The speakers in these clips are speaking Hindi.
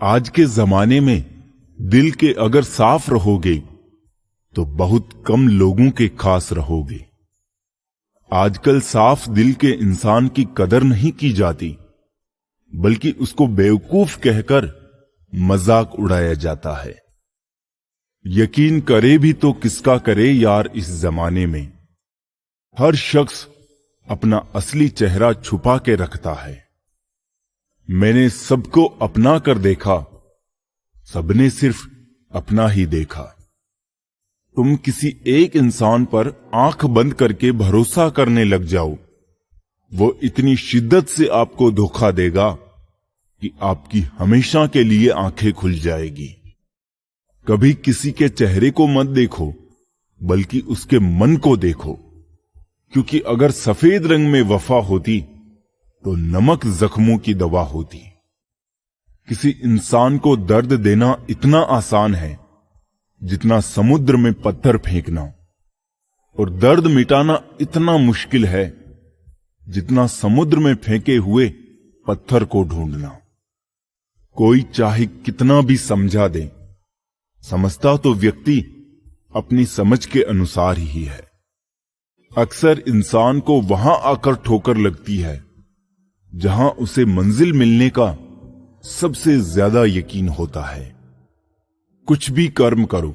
आज के जमाने में दिल के अगर साफ रहोगे तो बहुत कम लोगों के खास रहोगे। आजकल साफ दिल के इंसान की कदर नहीं की जाती, बल्कि उसको बेवकूफ कहकर मजाक उड़ाया जाता है। यकीन करे भी तो किसका करे यार, इस जमाने में हर शख्स अपना असली चेहरा छुपा के रखता है। मैंने सबको अपना कर देखा, सबने सिर्फ अपना ही देखा। तुम किसी एक इंसान पर आंख बंद करके भरोसा करने लग जाओ, वो इतनी शिद्दत से आपको धोखा देगा कि आपकी हमेशा के लिए आंखें खुल जाएगी। कभी किसी के चेहरे को मत देखो, बल्कि उसके मन को देखो, क्योंकि अगर सफेद रंग में वफा होती तो नमक जख्मों की दवा होती। किसी इंसान को दर्द देना इतना आसान है जितना समुद्र में पत्थर फेंकना, और दर्द मिटाना इतना मुश्किल है जितना समुद्र में फेंके हुए पत्थर को ढूंढना। कोई चाहे कितना भी समझा दे, समझता तो व्यक्ति अपनी समझ के अनुसार ही है। अक्सर इंसान को वहां आकर ठोकर लगती है जहां उसे मंजिल मिलने का सबसे ज्यादा यकीन होता है। कुछ भी कर्म करो,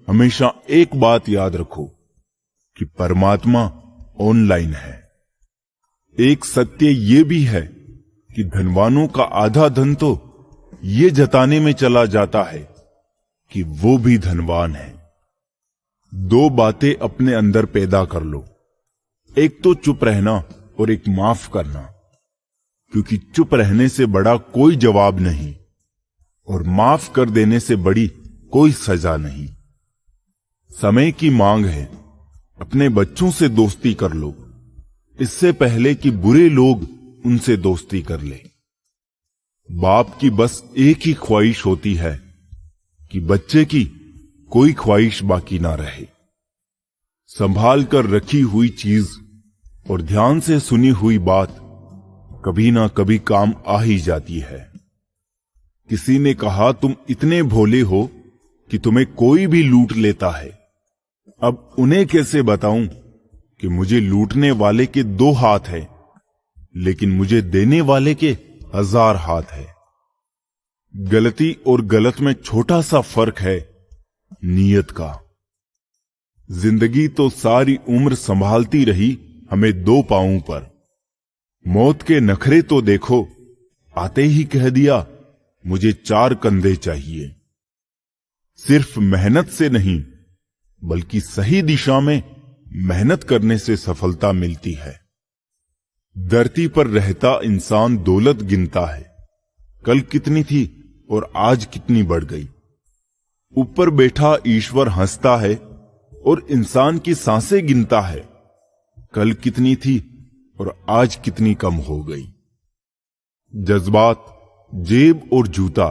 हमेशा एक बात याद रखो कि परमात्मा ऑनलाइन है। एक सत्य यह भी है कि धनवानों का आधा धन तो ये जताने में चला जाता है कि वो भी धनवान है। दो बातें अपने अंदर पैदा कर लो, एक तो चुप रहना और एक माफ करना, क्योंकि चुप रहने से बड़ा कोई जवाब नहीं और माफ कर देने से बड़ी कोई सजा नहीं। समय की मांग है, अपने बच्चों से दोस्ती कर लो इससे पहले कि बुरे लोग उनसे दोस्ती कर ले। बाप की बस एक ही ख्वाहिश होती है कि बच्चे की कोई ख्वाहिश बाकी ना रहे। संभाल कर रखी हुई चीज और ध्यान से सुनी हुई बात कभी ना कभी काम आ ही जाती है। किसी ने कहा तुम इतने भोले हो कि तुम्हें कोई भी लूट लेता है। अब उन्हें कैसे बताऊं कि मुझे लूटने वाले के 2 हाथ हैं, लेकिन मुझे देने वाले के 1000 हाथ है। गलती और गलत में छोटा सा फर्क है, नीयत का। जिंदगी तो सारी उम्र संभालती रही हमें 2 पांवों पर। मौत के नखरे तो देखो, आते ही कह दिया मुझे 4 कंधे चाहिए। सिर्फ मेहनत से नहीं, बल्कि सही दिशा में मेहनत करने से सफलता मिलती है। धरती पर रहता इंसान दौलत गिनता है, कल कितनी थी और आज कितनी बढ़ गई। ऊपर बैठा ईश्वर हंसता है और इंसान की सांसें गिनता है, कल कितनी थी और आज कितनी कम हो गई। जज्बात, जेब और जूता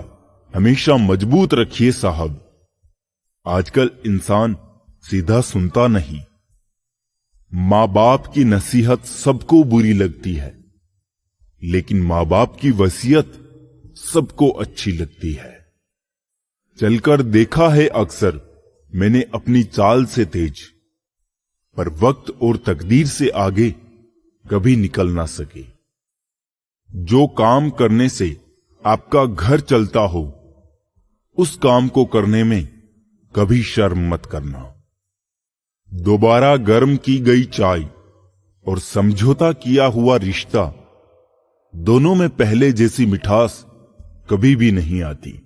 हमेशा मजबूत रखिए साहब। आजकल इंसान सीधा सुनता नहीं। मां बाप की नसीहत सबको बुरी लगती है, लेकिन मां बाप की वसीयत सबको अच्छी लगती है। चलकर देखा है अक्सर मैंने अपनी चाल से तेज, पर वक्त और तकदीर से आगे कभी निकल ना सके। जो काम करने से आपका घर चलता हो, उस काम को करने में कभी शर्म मत करना। दोबारा गर्म की गई चाय और समझौता किया हुआ रिश्ता, दोनों में पहले जैसी मिठास कभी भी नहीं आती।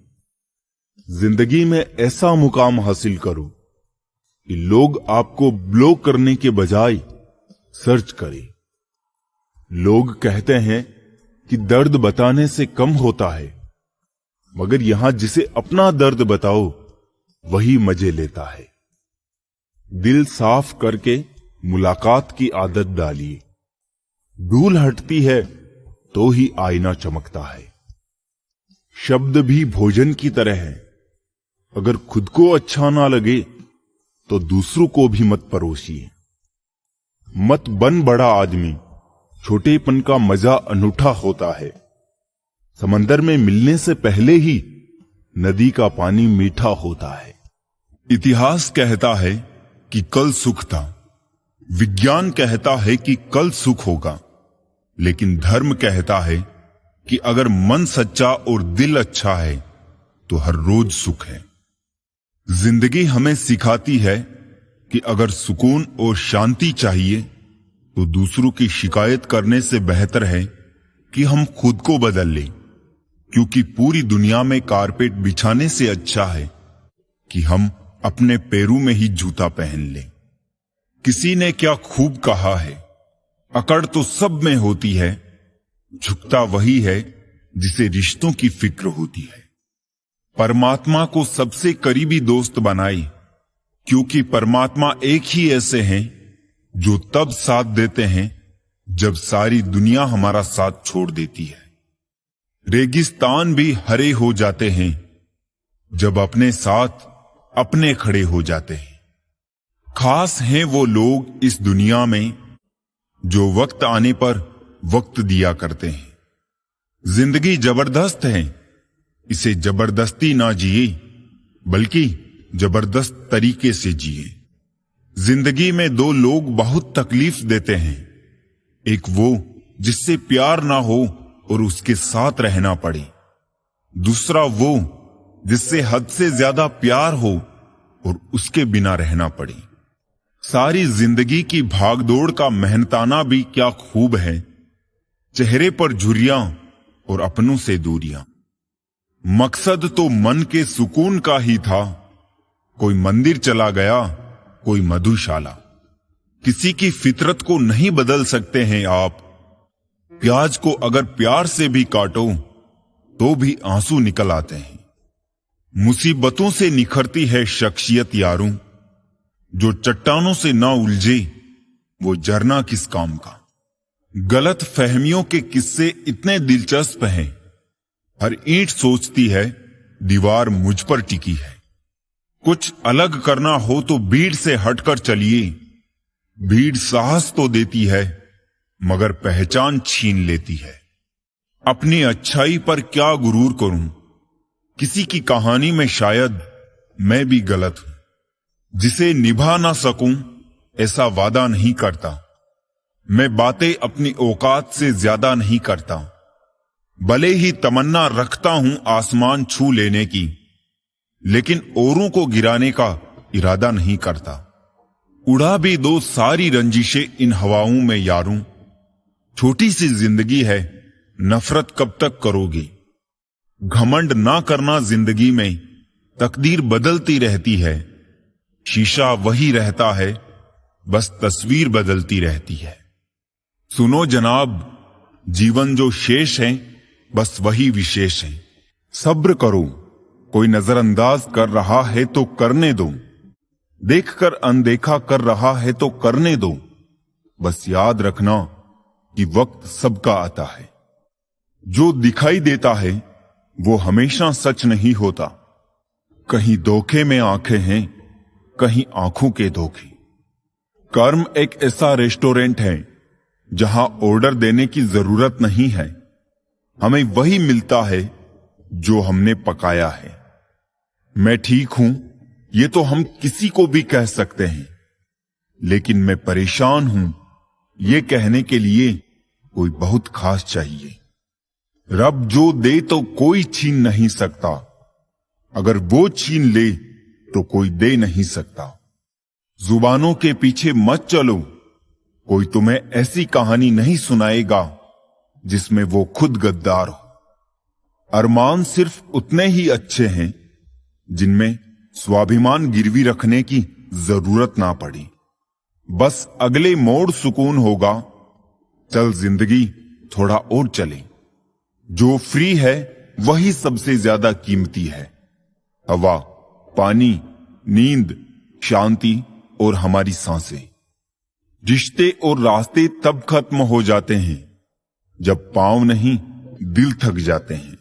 जिंदगी में ऐसा मुकाम हासिल करो कि लोग आपको ब्लॉक करने के बजाय सर्च करें। लोग कहते हैं कि दर्द बताने से कम होता है, मगर यहां जिसे अपना दर्द बताओ वही मजे लेता है। दिल साफ करके मुलाकात की आदत डालिए। धूल हटती है तो ही आईना चमकता है। शब्द भी भोजन की तरह है, अगर खुद को अच्छा ना लगे तो दूसरों को भी मत परोसिए। मत बन बड़ा आदमी, छोटेपन का मजा अनूठा होता है। समंदर में मिलने से पहले ही नदी का पानी मीठा होता है। इतिहास कहता है कि कल सुख था, विज्ञान कहता है कि कल सुख होगा, लेकिन धर्म कहता है कि अगर मन सच्चा और दिल अच्छा है तो हर रोज सुख है। जिंदगी हमें सिखाती है कि अगर सुकून और शांति चाहिए तो दूसरों की शिकायत करने से बेहतर है कि हम खुद को बदल लें, क्योंकि पूरी दुनिया में कारपेट बिछाने से अच्छा है कि हम अपने पैरों में ही जूता पहन लें। किसी ने क्या खूब कहा है, अकड़ तो सब में होती है, झुकता वही है जिसे रिश्तों की फिक्र होती है। परमात्मा को सबसे करीबी दोस्त बनाए, क्योंकि परमात्मा एक ही ऐसे हैं जो तब साथ देते हैं जब सारी दुनिया हमारा साथ छोड़ देती है। रेगिस्तान भी हरे हो जाते हैं जब अपने साथ अपने खड़े हो जाते हैं। खास हैं वो लोग इस दुनिया में जो वक्त आने पर वक्त दिया करते हैं। जिंदगी जबरदस्त है, इसे जबरदस्ती ना जिए बल्कि जबरदस्त तरीके से जिए। जिंदगी में दो लोग बहुत तकलीफ देते हैं, एक वो जिससे प्यार ना हो और उसके साथ रहना पड़े, दूसरा वो जिससे हद से ज्यादा प्यार हो और उसके बिना रहना पड़े। सारी जिंदगी की भागदौड़ का मेहनताना भी क्या खूब है, चेहरे पर झुर्रियां और अपनों से दूरियां। मकसद तो मन के सुकून का ही था, कोई मंदिर चला गया, कोई मधुशाला। किसी की फितरत को नहीं बदल सकते हैं आप, प्याज को अगर प्यार से भी काटो तो भी आंसू निकल आते हैं। मुसीबतों से निखरती है शख्सियत यारों, जो चट्टानों से ना उलझे वो झरना किस काम का। गलत फहमियों के किस्से इतने दिलचस्प हैं, हर ईंट सोचती है दीवार मुझ पर टिकी है। कुछ अलग करना हो तो भीड़ से हटकर चलिए, भीड़ साहस तो देती है मगर पहचान छीन लेती है। अपनी अच्छाई पर क्या गुरूर करूं, किसी की कहानी में शायद मैं भी गलत हूं। जिसे निभा ना सकूं ऐसा वादा नहीं करता, मैं बातें अपनी औकात से ज्यादा नहीं करता। भले ही तमन्ना रखता हूं आसमान छू लेने की, लेकिन औरों को गिराने का इरादा नहीं करता। उड़ा भी दो सारी रंजिशें इन हवाओं में यारों, छोटी सी जिंदगी है नफरत कब तक करोगे। घमंड ना करना जिंदगी में, तकदीर बदलती रहती है, शीशा वही रहता है बस तस्वीर बदलती रहती है। सुनो जनाब, जीवन जो शेष है बस वही विशेष है। सब्र करो, कोई नजरअंदाज कर रहा है तो करने दो, देखकर अनदेखा कर रहा है तो करने दो। बस याद रखना कि वक्त सबका आता है। जो दिखाई देता है वो हमेशा सच नहीं होता, कहीं धोखे में आंखें हैं, कहीं आंखों के धोखे। कर्म एक ऐसा रेस्टोरेंट है जहां ऑर्डर देने की जरूरत नहीं है, हमें वही मिलता है जो हमने पकाया है। मैं ठीक हूं ये तो हम किसी को भी कह सकते हैं, लेकिन मैं परेशान हूं ये कहने के लिए कोई बहुत खास चाहिए। रब जो दे तो कोई छीन नहीं सकता, अगर वो छीन ले तो कोई दे नहीं सकता। जुबानों के पीछे मत चलो, कोई तुम्हें ऐसी कहानी नहीं सुनाएगा जिसमें वो खुद गद्दार हो। अरमान सिर्फ उतने ही अच्छे हैं जिनमें स्वाभिमान गिरवी रखने की जरूरत ना पड़ी। बस अगले मोड़ सुकून होगा, चल जिंदगी थोड़ा और चले। जो फ्री है वही सबसे ज्यादा कीमती है। हवा, पानी, नींद, शांति और हमारी सांसें। रिश्ते और रास्ते तब खत्म हो जाते हैं जब पांव नहीं दिल थक जाते हैं।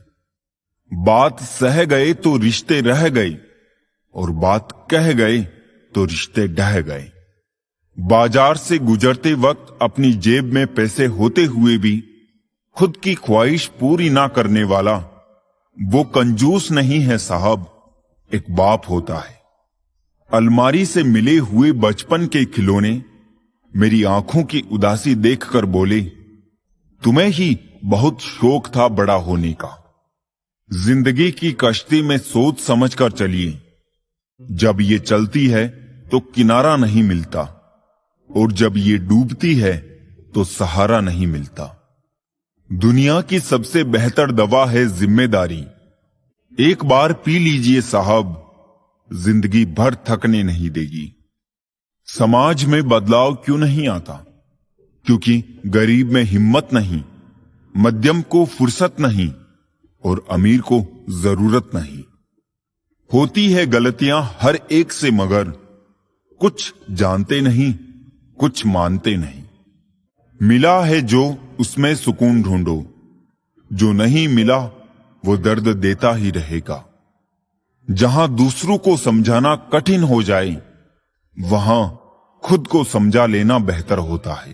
बात सह गए तो रिश्ते रह गए और बात कह गए तो रिश्ते ढह गए। बाजार से गुजरते वक्त अपनी जेब में पैसे होते हुए भी खुद की ख्वाहिश पूरी ना करने वाला वो कंजूस नहीं है साहब, एक बाप होता है। अलमारी से मिले हुए बचपन के खिलौने मेरी आंखों की उदासी देखकर बोले, तुम्हें ही बहुत शौक था बड़ा होने का। जिंदगी की कश्ती में सोच समझकर चलिए, जब ये चलती है तो किनारा नहीं मिलता, और जब ये डूबती है तो सहारा नहीं मिलता। दुनिया की सबसे बेहतर दवा है जिम्मेदारी। एक बार पी लीजिए साहब, जिंदगी भर थकने नहीं देगी। समाज में बदलाव क्यों नहीं आता? क्योंकि गरीब में हिम्मत नहीं, मध्यम को फुर्सत नहीं, और अमीर को जरूरत नहीं। होती है गलतियां हर एक से, मगर कुछ जानते नहीं, कुछ मानते नहीं। मिला है जो उसमें सुकून ढूंढो, जो नहीं मिला वो दर्द देता ही रहेगा। जहां दूसरों को समझाना कठिन हो जाए, वहां खुद को समझा लेना बेहतर होता है।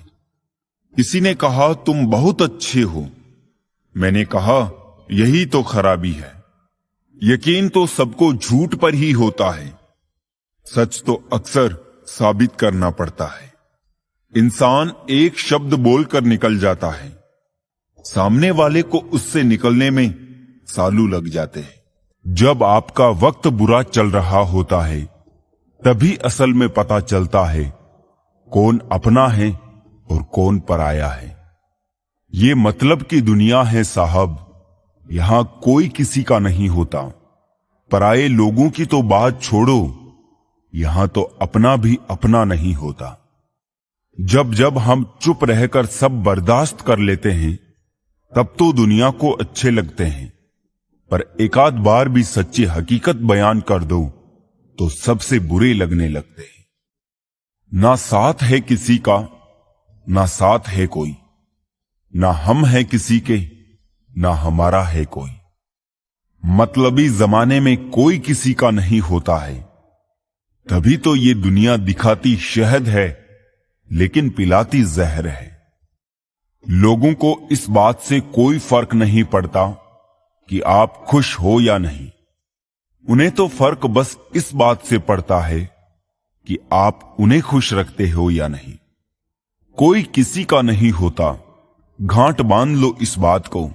किसी ने कहा तुम बहुत अच्छे हो, मैंने कहा यही तो खराबी है। यकीन तो सबको झूठ पर ही होता है, सच तो अक्सर साबित करना पड़ता है। इंसान एक शब्द बोलकर निकल जाता है, सामने वाले को उससे निकलने में सालों लग जाते हैं। जब आपका वक्त बुरा चल रहा होता है, तभी असल में पता चलता है कौन अपना है और कौन पराया है। ये मतलब की दुनिया है साहब, यहां कोई किसी का नहीं होता। पराये लोगों की तो बात छोड़ो, यहां तो अपना भी अपना नहीं होता। जब जब हम चुप रहकर सब बर्दाश्त कर लेते हैं, तब तो दुनिया को अच्छे लगते हैं, पर एकाध बार भी सच्ची हकीकत बयान कर दो तो सबसे बुरे लगने लगते हैं। ना साथ है किसी का, ना साथ है कोई, ना हम है किसी के, ना हमारा है कोई। मतलबी जमाने में कोई किसी का नहीं होता है, तभी तो ये दुनिया दिखाती शहद है लेकिन पिलाती जहर है। लोगों को इस बात से कोई फर्क नहीं पड़ता कि आप खुश हो या नहीं। उन्हें तो फर्क बस इस बात से पड़ता है कि आप उन्हें खुश रखते हो या नहीं। कोई किसी का नहीं होता, गांठ बांध लो इस बात को।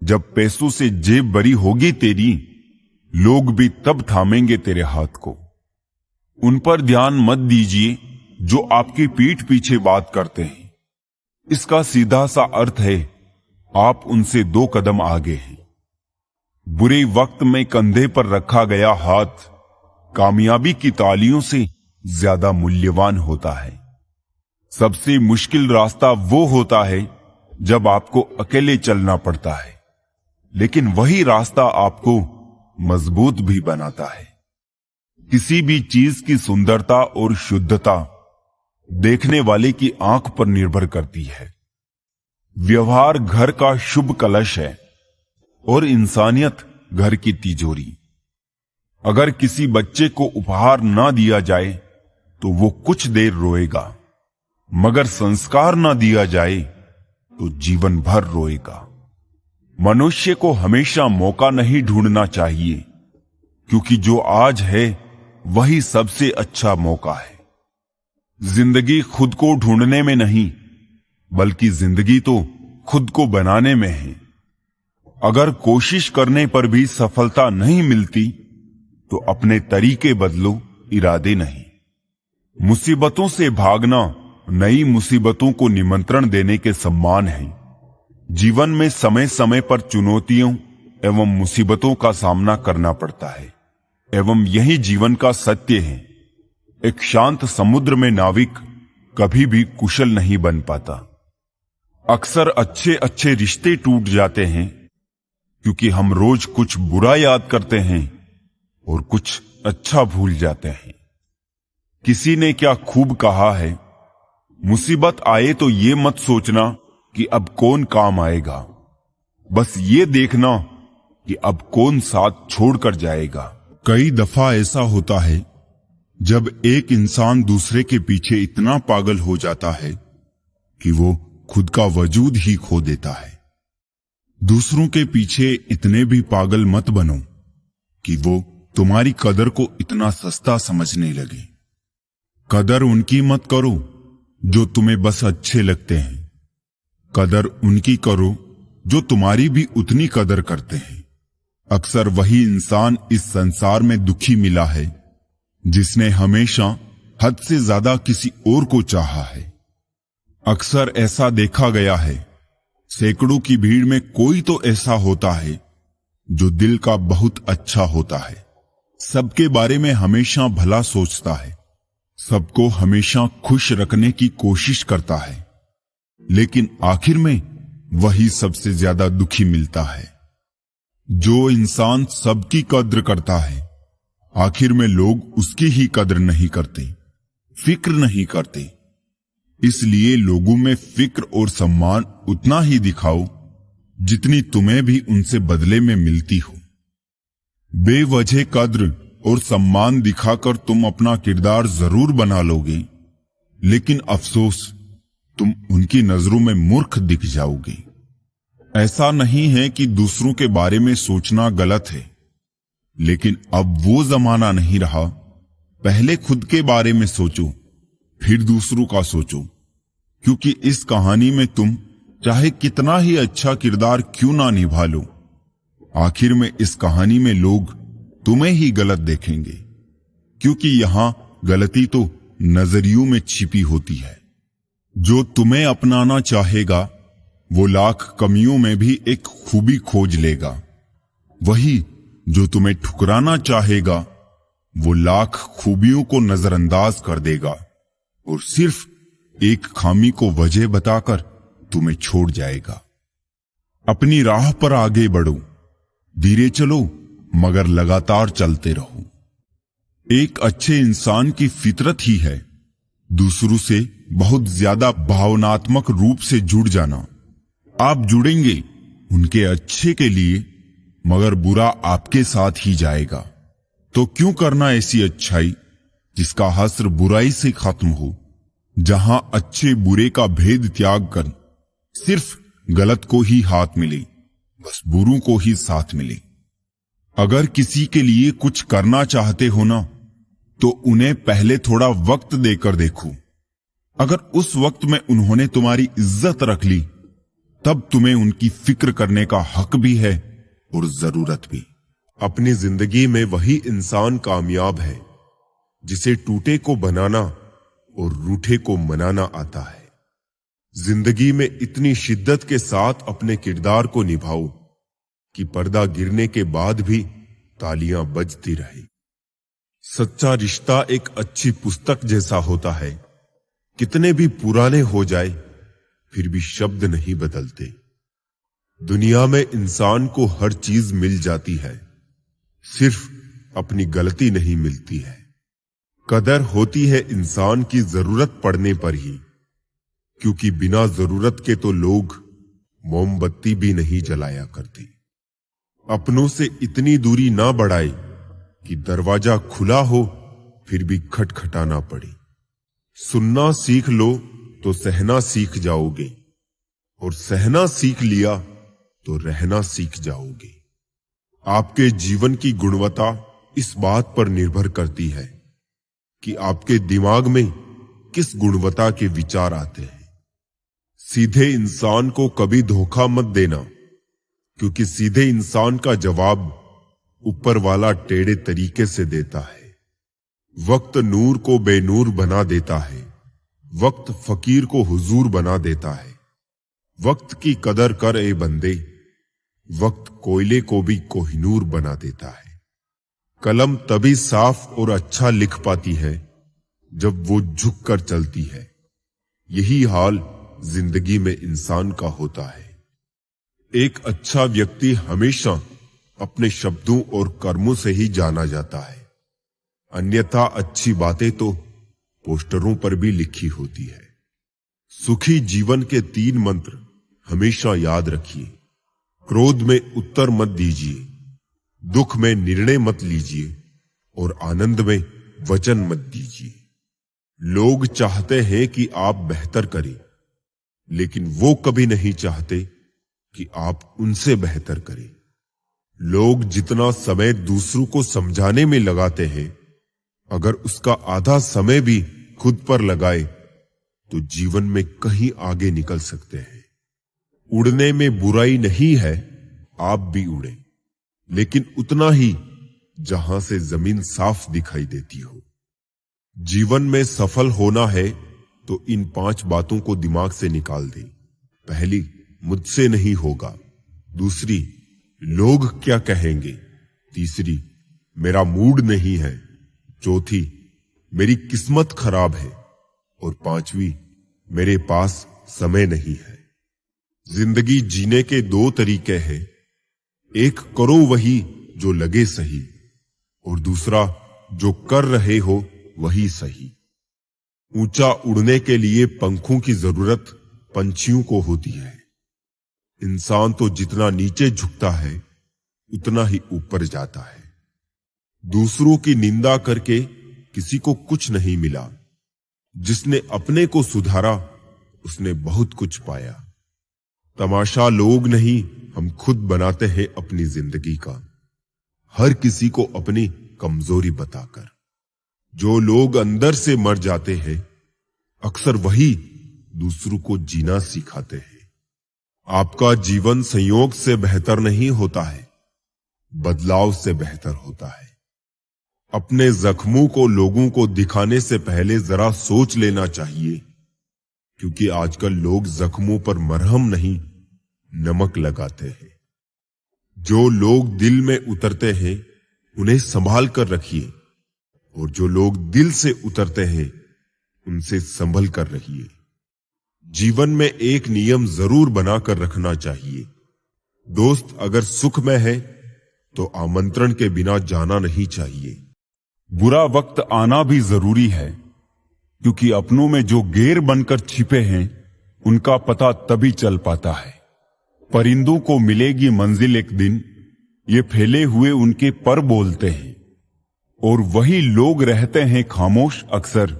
जब पैसों से जेब भरी होगी तेरी, लोग भी तब थामेंगे तेरे हाथ को। उन पर ध्यान मत दीजिए जो आपकी पीठ पीछे बात करते हैं। इसका सीधा सा अर्थ है आप उनसे 2 कदम आगे हैं। बुरे वक्त में कंधे पर रखा गया हाथ कामयाबी की तालियों से ज्यादा मूल्यवान होता है। सबसे मुश्किल रास्ता वो होता है जब आपको अकेले चलना पड़ता है, लेकिन वही रास्ता आपको मजबूत भी बनाता है। किसी भी चीज की सुंदरता और शुद्धता देखने वाले की आंख पर निर्भर करती है। व्यवहार घर का शुभ कलश है और इंसानियत घर की तिजोरी। अगर किसी बच्चे को उपहार ना दिया जाए तो वो कुछ देर रोएगा, मगर संस्कार ना दिया जाए तो जीवन भर रोएगा। मनुष्य को हमेशा मौका नहीं ढूंढना चाहिए, क्योंकि जो आज है वही सबसे अच्छा मौका है। जिंदगी खुद को ढूंढने में नहीं, बल्कि जिंदगी तो खुद को बनाने में है। अगर कोशिश करने पर भी सफलता नहीं मिलती तो अपने तरीके बदलो, इरादे नहीं। मुसीबतों से भागना नई मुसीबतों को निमंत्रण देने के समान है। जीवन में समय समय पर चुनौतियों एवं मुसीबतों का सामना करना पड़ता है, एवं यही जीवन का सत्य है। एक शांत समुद्र में नाविक कभी भी कुशल नहीं बन पाता। अक्सर अच्छे अच्छे रिश्ते टूट जाते हैं क्योंकि हम रोज कुछ बुरा याद करते हैं और कुछ अच्छा भूल जाते हैं। किसी ने क्या खूब कहा है, मुसीबत आए तो ये मत सोचना कि अब कौन काम आएगा, बस ये देखना कि अब कौन साथ छोड़कर जाएगा। कई दफा ऐसा होता है जब एक इंसान दूसरे के पीछे इतना पागल हो जाता है कि वो खुद का वजूद ही खो देता है। दूसरों के पीछे इतने भी पागल मत बनो कि वो तुम्हारी कदर को इतना सस्ता समझने लगे। कदर उनकी मत करो जो तुम्हें बस अच्छे लगते हैं, कदर उनकी करो जो तुम्हारी भी उतनी कदर करते हैं। अक्सर वही इंसान इस संसार में दुखी मिला है जिसने हमेशा हद से ज्यादा किसी और को चाहा है। अक्सर ऐसा देखा गया है, सैकड़ों की भीड़ में कोई तो ऐसा होता है जो दिल का बहुत अच्छा होता है, सबके बारे में हमेशा भला सोचता है, सबको हमेशा खुश रखने की कोशिश करता है, लेकिन आखिर में वही सबसे ज्यादा दुखी मिलता है। जो इंसान सबकी कद्र करता है, आखिर में लोग उसकी ही कद्र नहीं करते, फिक्र नहीं करते। इसलिए लोगों में फिक्र और सम्मान उतना ही दिखाओ जितनी तुम्हें भी उनसे बदले में मिलती हो। बेवजह कद्र और सम्मान दिखाकर तुम अपना किरदार जरूर बना लोगे, लेकिन अफसोस तुम उनकी नजरों में मूर्ख दिख जाओगे। ऐसा नहीं है कि दूसरों के बारे में सोचना गलत है, लेकिन अब वो जमाना नहीं रहा। पहले खुद के बारे में सोचो, फिर दूसरों का सोचो, क्योंकि इस कहानी में तुम चाहे कितना ही अच्छा किरदार क्यों ना निभा लो, आखिर में इस कहानी में लोग तुम्हें ही गलत देखेंगे, क्योंकि यहां गलती तो नजरियों में छिपी होती है। जो तुम्हें अपनाना चाहेगा वो लाख कमियों में भी एक खूबी खोज लेगा, वही जो तुम्हें ठुकराना चाहेगा वो लाख खूबियों को नजरअंदाज कर देगा और सिर्फ एक खामी को वजह बताकर तुम्हें छोड़ जाएगा। अपनी राह पर आगे बढ़ो, धीरे चलो मगर लगातार चलते रहो। एक अच्छे इंसान की फितरत ही है दूसरों से बहुत ज्यादा भावनात्मक रूप से जुड़ जाना। आप जुड़ेंगे उनके अच्छे के लिए, मगर बुरा आपके साथ ही जाएगा। तो क्यों करना ऐसी अच्छाई जिसका हस्र बुराई से खत्म हो, जहां अच्छे बुरे का भेद त्याग कर सिर्फ गलत को ही हाथ मिले, बस बुरों को ही साथ मिले। अगर किसी के लिए कुछ करना चाहते हो ना, तो उन्हें पहले थोड़ा वक्त देकर देखो। अगर उस वक्त में उन्होंने तुम्हारी इज्जत रख ली, तब तुम्हें उनकी फिक्र करने का हक भी है और जरूरत भी। अपनी जिंदगी में वही इंसान कामयाब है जिसे टूटे को बनाना और रूठे को मनाना आता है। जिंदगी में इतनी शिद्दत के साथ अपने किरदार को निभाओ कि पर्दा गिरने के बाद भी तालियां बजती रहे। सच्चा रिश्ता एक अच्छी पुस्तक जैसा होता है, कितने भी पुराने हो जाए फिर भी शब्द नहीं बदलते। दुनिया में इंसान को हर चीज मिल जाती है, सिर्फ अपनी गलती नहीं मिलती है। कदर होती है इंसान की जरूरत पड़ने पर ही, क्योंकि बिना जरूरत के तो लोग मोमबत्ती भी नहीं जलाया करते। अपनों से इतनी दूरी ना बढ़ाए कि दरवाजा खुला हो फिर भी खटखटाना पड़े। सुनना सीख लो तो सहना सीख जाओगे, और सहना सीख लिया तो रहना सीख जाओगे। आपके जीवन की गुणवत्ता इस बात पर निर्भर करती है कि आपके दिमाग में किस गुणवत्ता के विचार आते हैं। सीधे इंसान को कभी धोखा मत देना, क्योंकि सीधे इंसान का जवाब ऊपर वाला टेढ़े तरीके से देता है। वक्त नूर को बेनूर बना देता है, वक्त फकीर को हुजूर बना देता है। वक्त की कदर कर ए बंदे, वक्त कोयले को भी कोहिनूर बना देता है। कलम तभी साफ और अच्छा लिख पाती है जब वो झुककर चलती है। यही हाल जिंदगी में इंसान का होता है। एक अच्छा व्यक्ति हमेशा अपने शब्दों और कर्मों से ही जाना जाता है, अन्यथा अच्छी बातें तो पोस्टरों पर भी लिखी होती है। सुखी जीवन के 3 मंत्र हमेशा याद रखिए। क्रोध में उत्तर मत दीजिए, दुख में निर्णय मत लीजिए और आनंद में वचन मत दीजिए। लोग चाहते हैं कि आप बेहतर करें, लेकिन वो कभी नहीं चाहते कि आप उनसे बेहतर करें। लोग जितना समय दूसरों को समझाने में लगाते हैं, अगर उसका आधा समय भी खुद पर लगाए तो जीवन में कहीं आगे निकल सकते हैं। उड़ने में बुराई नहीं है, आप भी उड़े, लेकिन उतना ही जहां से जमीन साफ दिखाई देती हो। जीवन में सफल होना है तो इन 5 बातों को दिमाग से निकाल दे। पहली, मुझसे नहीं होगा। दूसरी, लोग क्या कहेंगे। तीसरी, मेरा मूड नहीं है। चौथी, मेरी किस्मत खराब है। और 5वीं, मेरे पास समय नहीं है। जिंदगी जीने के 2 तरीके हैं। एक, करो वही जो लगे सही, और दूसरा, जो कर रहे हो वही सही। ऊंचा उड़ने के लिए पंखों की जरूरत पंछियों को होती है। इंसान तो जितना नीचे झुकता है उतना ही ऊपर जाता है। दूसरों की निंदा करके किसी को कुछ नहीं मिला। जिसने अपने को सुधारा उसने बहुत कुछ पाया। तमाशा लोग नहीं, हम खुद बनाते हैं अपनी जिंदगी का, हर किसी को अपनी कमजोरी बताकर। जो लोग अंदर से मर जाते हैं, अक्सर वही दूसरों को जीना सिखाते हैं। आपका जीवन संयोग से बेहतर नहीं होता है, बदलाव से बेहतर होता है। अपने जख्मों को लोगों को दिखाने से पहले जरा सोच लेना चाहिए, क्योंकि आजकल लोग जख्मों पर मरहम नहीं, नमक लगाते हैं। जो लोग दिल में उतरते हैं उन्हें संभाल कर रखिए, और जो लोग दिल से उतरते हैं उनसे संभल कर रहिए। जीवन में एक नियम जरूर बनाकर रखना चाहिए। दोस्त अगर सुख में है तो आमंत्रण के बिना जाना नहीं चाहिए। बुरा वक्त आना भी जरूरी है, क्योंकि अपनों में जो गैर बनकर छिपे हैं उनका पता तभी चल पाता है। परिंदों को मिलेगी मंजिल एक दिन, ये फैले हुए उनके पर बोलते हैं, और वही लोग रहते हैं खामोश अक्सर,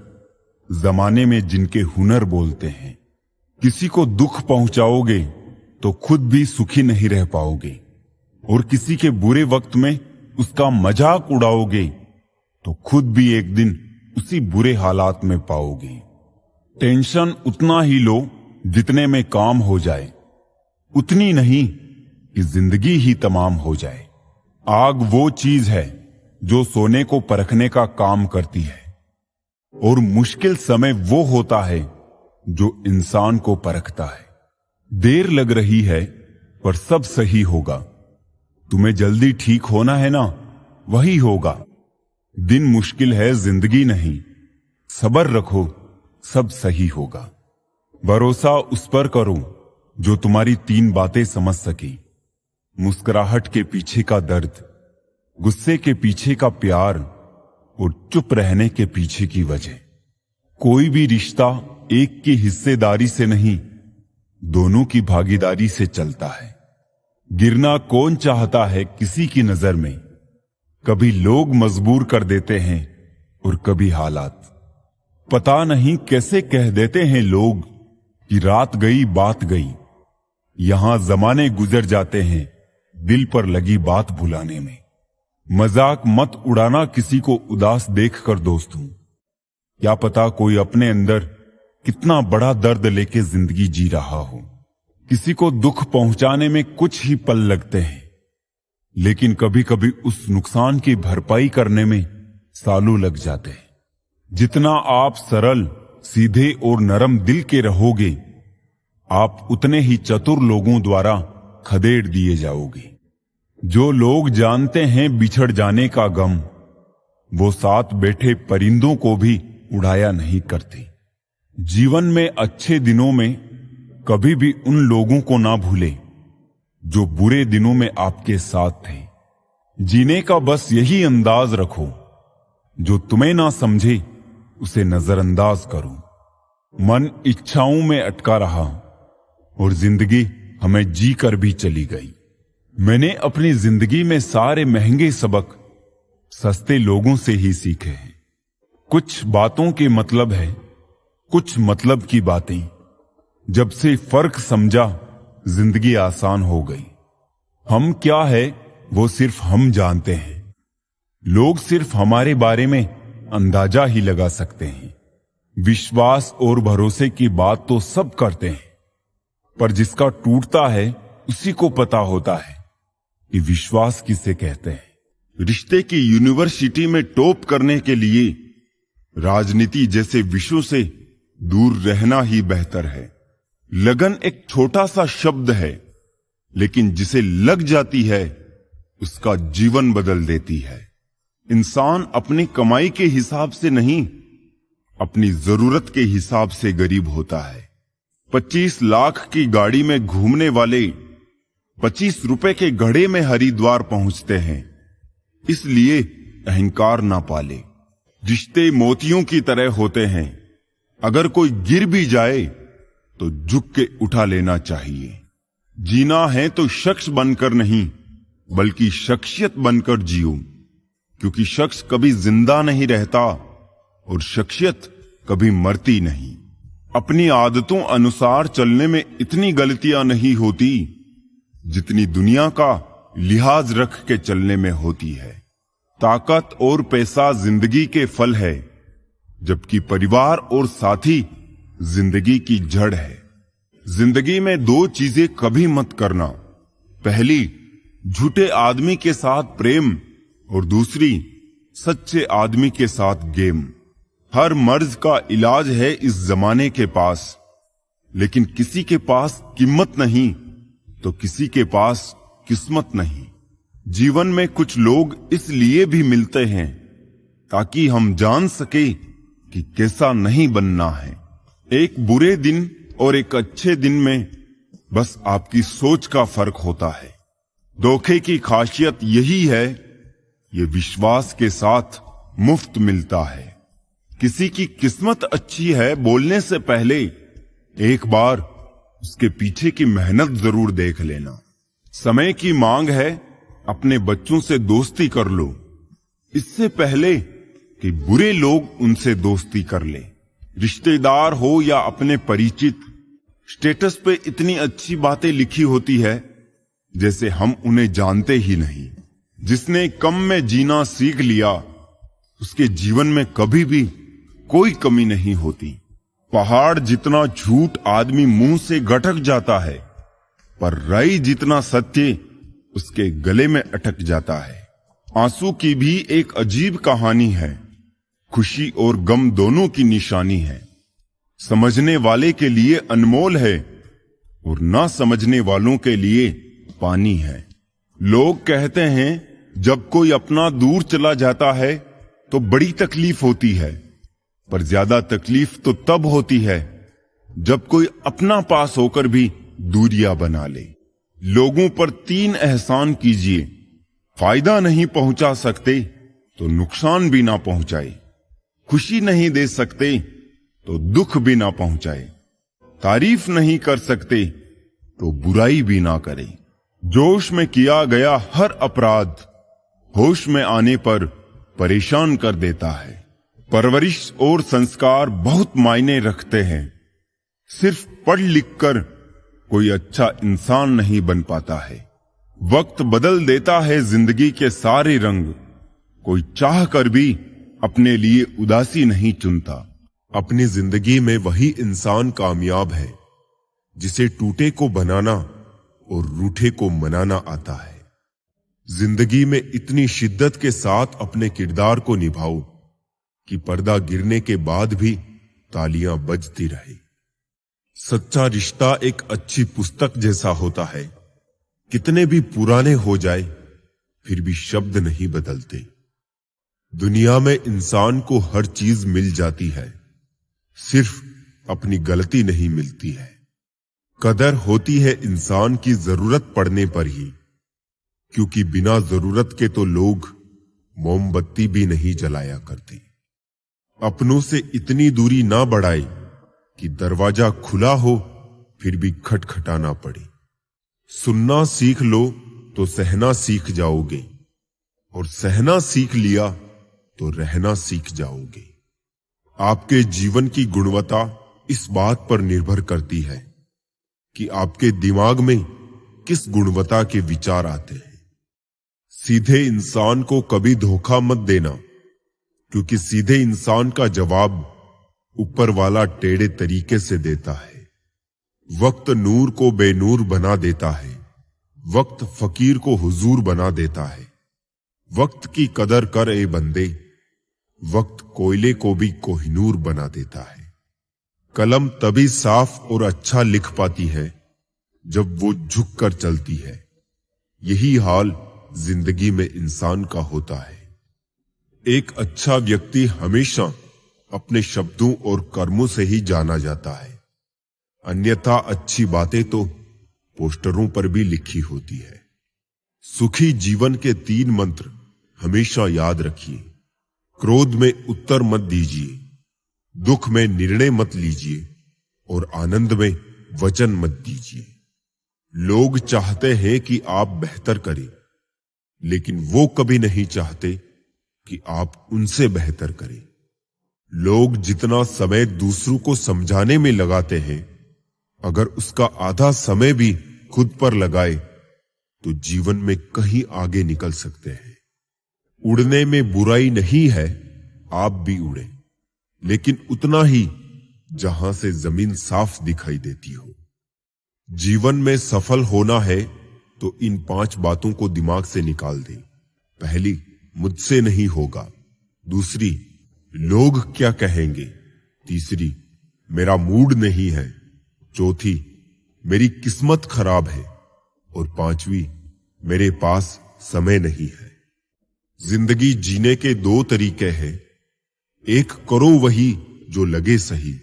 जमाने में जिनके हुनर बोलते हैं। किसी को दुख पहुंचाओगे तो खुद भी सुखी नहीं रह पाओगे, और किसी के बुरे वक्त में उसका मजाक उड़ाओगे तो खुद भी एक दिन उसी बुरे हालात में पाओगे। टेंशन उतना ही लो जितने में काम हो जाए, उतनी नहीं कि जिंदगी ही तमाम हो जाए। आग वो चीज है जो सोने को परखने का काम करती है, और मुश्किल समय वो होता है जो इंसान को परखता है। देर लग रही है पर सब सही होगा। तुम्हें जल्दी ठीक होना है ना, वही होगा। दिन मुश्किल है, जिंदगी नहीं। सब्र रखो, सब सही होगा। भरोसा उस पर करो जो तुम्हारी 3 बातें समझ सके। मुस्कुराहट के पीछे का दर्द, गुस्से के पीछे का प्यार, और चुप रहने के पीछे की वजह। कोई भी रिश्ता एक की हिस्सेदारी से नहीं, दोनों की भागीदारी से चलता है। गिरना कौन चाहता है किसी की नजर में? कभी लोग मजबूर कर देते हैं और कभी हालात। पता नहीं कैसे कह देते हैं लोग कि रात गई बात गई। यहां जमाने गुजर जाते हैं दिल पर लगी बात भुलाने में। मजाक मत उड़ाना किसी को उदास देखकर दोस्तों। क्या पता कोई अपने अंदर कितना बड़ा दर्द लेके जिंदगी जी रहा हो। किसी को दुख पहुंचाने में कुछ ही पल लगते हैं, लेकिन कभी कभी उस नुकसान की भरपाई करने में सालों लग जाते हैं। जितना आप सरल, सीधे और नरम दिल के रहोगे, आप उतने ही चतुर लोगों द्वारा खदेड़ दिए जाओगे। जो लोग जानते हैं बिछड़ जाने का गम, वो साथ बैठे परिंदों को भी उड़ाया नहीं करते। जीवन में अच्छे दिनों में कभी भी उन लोगों को ना भूले जो बुरे दिनों में आपके साथ थे। जीने का बस यही अंदाज रखो, जो तुम्हें ना समझे उसे नजरअंदाज करो। मन इच्छाओं में अटका रहा और जिंदगी हमें जी कर भी चली गई। मैंने अपनी जिंदगी में सारे महंगे सबक सस्ते लोगों से ही सीखे हैं। कुछ बातों के मतलब है, कुछ मतलब की बातें। जब से फर्क समझा जिंदगी आसान हो गई। हम क्या है वो सिर्फ हम जानते हैं। लोग सिर्फ हमारे बारे में अंदाजा ही लगा सकते हैं। विश्वास और भरोसे की बात तो सब करते हैं, पर जिसका टूटता है उसी को पता होता है कि विश्वास किसे कहते हैं। रिश्ते की यूनिवर्सिटी में टॉप करने के लिए राजनीति जैसे विषयों से दूर रहना ही बेहतर है। लगन एक छोटा सा शब्द है, लेकिन जिसे लग जाती है उसका जीवन बदल देती है। इंसान अपनी कमाई के हिसाब से नहीं, अपनी जरूरत के हिसाब से गरीब होता है। 25 लाख की गाड़ी में घूमने वाले 25 रुपए के घड़े में हरिद्वार पहुंचते हैं। इसलिए अहंकार ना पाले। रिश्ते मोतियों की तरह होते हैं, अगर कोई गिर भी जाए तो झुक के उठा लेना चाहिए। जीना है तो शख्स बनकर नहीं, बल्कि शख्सियत बनकर जियो, क्योंकि शख्स कभी जिंदा नहीं रहता और शख्सियत कभी मरती नहीं। अपनी आदतों अनुसार चलने में इतनी गलतियां नहीं होती जितनी दुनिया का लिहाज रख के चलने में होती है। ताकत और पैसा जिंदगी के फल है, जबकि परिवार और साथी जिंदगी की जड़ है। जिंदगी में 2 चीजें कभी मत करना। पहली, झूठे आदमी के साथ प्रेम, और दूसरी, सच्चे आदमी के साथ गेम। हर मर्ज का इलाज है इस जमाने के पास, लेकिन किसी के पास कीमत नहीं तो किसी के पास किस्मत नहीं। जीवन में कुछ लोग इसलिए भी मिलते हैं ताकि हम जान सके कि कैसा नहीं बनना है। एक बुरे दिन और एक अच्छे दिन में बस आपकी सोच का फर्क होता है। धोखे की खासियत यही है, ये विश्वास के साथ मुफ्त मिलता है। किसी की किस्मत अच्छी है बोलने से पहले एक बार उसके पीछे की मेहनत जरूर देख लेना। समय की मांग है, अपने बच्चों से दोस्ती कर लो इससे पहले कि बुरे लोग उनसे दोस्ती कर ले। रिश्तेदार हो या अपने परिचित, स्टेटस पे इतनी अच्छी बातें लिखी होती है जैसे हम उन्हें जानते ही नहीं। जिसने कम में जीना सीख लिया उसके जीवन में कभी भी कोई कमी नहीं होती। पहाड़ जितना झूठ आदमी मुंह से गटक जाता है, पर राई जितना सत्य उसके गले में अटक जाता है। आंसू की भी एक अजीब कहानी है, खुशी और गम दोनों की निशानी है। समझने वाले के लिए अनमोल है और ना समझने वालों के लिए पानी है। लोग कहते हैं जब कोई अपना दूर चला जाता है तो बड़ी तकलीफ होती है, पर ज्यादा तकलीफ तो तब होती है जब कोई अपना पास होकर भी दूरियां बना ले। लोगों पर 3 एहसान कीजिए, फायदा नहीं पहुंचा सकते तो नुकसान भी ना पहुंचाए, खुशी नहीं दे सकते तो दुख भी ना पहुंचाए, तारीफ नहीं कर सकते तो बुराई भी ना करे। जोश में किया गया हर अपराध होश में आने पर परेशान कर देता है। परवरिश और संस्कार बहुत मायने रखते हैं। सिर्फ पढ़ लिख कर कोई अच्छा इंसान नहीं बन पाता है। वक्त बदल देता है जिंदगी के सारे रंग, कोई चाह कर भी अपने लिए उदासी नहीं चुनता। अपनी जिंदगी में वही इंसान कामयाब है जिसे टूटे को बनाना और रूठे को मनाना आता है। जिंदगी में इतनी शिद्दत के साथ अपने किरदार को निभाओ कि पर्दा गिरने के बाद भी तालियां बजती रहे। सच्चा रिश्ता एक अच्छी पुस्तक जैसा होता है, कितने भी पुराने हो जाए फिर भी शब्द नहीं बदलते। दुनिया में इंसान को हर चीज मिल जाती है, सिर्फ अपनी गलती नहीं मिलती है। कदर होती है इंसान की जरूरत पड़ने पर ही, क्योंकि बिना जरूरत के तो लोग मोमबत्ती भी नहीं जलाया करते। अपनों से इतनी दूरी ना बढ़ाए कि दरवाजा खुला हो फिर भी खटखटाना पड़े। सुनना सीख लो तो सहना सीख जाओगे, और सहना सीख लिया तो रहना सीख जाओगे। आपके जीवन की गुणवत्ता इस बात पर निर्भर करती है कि आपके दिमाग में किस गुणवत्ता के विचार आते हैं। सीधे इंसान को कभी धोखा मत देना, क्योंकि सीधे इंसान का जवाब ऊपर वाला टेढ़े तरीके से देता है। वक्त नूर को बेनूर बना देता है, वक्त फकीर को हुजूर बना देता है। वक्त की कदर कर ए बंदे, वक्त कोयले को भी कोहिनूर बना देता है। कलम तभी साफ और अच्छा लिख पाती है जब वो झुक कर चलती है। यही हाल जिंदगी में इंसान का होता है। एक अच्छा व्यक्ति हमेशा अपने शब्दों और कर्मों से ही जाना जाता है, अन्यथा अच्छी बातें तो पोस्टरों पर भी लिखी होती है। सुखी जीवन के 3 मंत्र हमेशा याद रखिए। क्रोध में उत्तर मत दीजिए, दुख में निर्णय मत लीजिए और आनंद में वचन मत दीजिए। लोग चाहते हैं कि आप बेहतर करें, लेकिन वो कभी नहीं चाहते कि आप उनसे बेहतर करें। लोग जितना समय दूसरों को समझाने में लगाते हैं, अगर उसका आधा समय भी खुद पर लगाए तो जीवन में कहीं आगे निकल सकते हैं। उड़ने में बुराई नहीं है, आप भी उड़े, लेकिन उतना ही जहां से जमीन साफ दिखाई देती हो। जीवन में सफल होना है तो इन 5 बातों को दिमाग से निकाल दे। पहली, मुझसे नहीं होगा। दूसरी, लोग क्या कहेंगे। तीसरी, मेरा मूड नहीं है। चौथी, मेरी किस्मत खराब है। और 5वीं, मेरे पास समय नहीं है। जिंदगी जीने के 2 तरीके हैं। एक, करो वही जो लगे सही,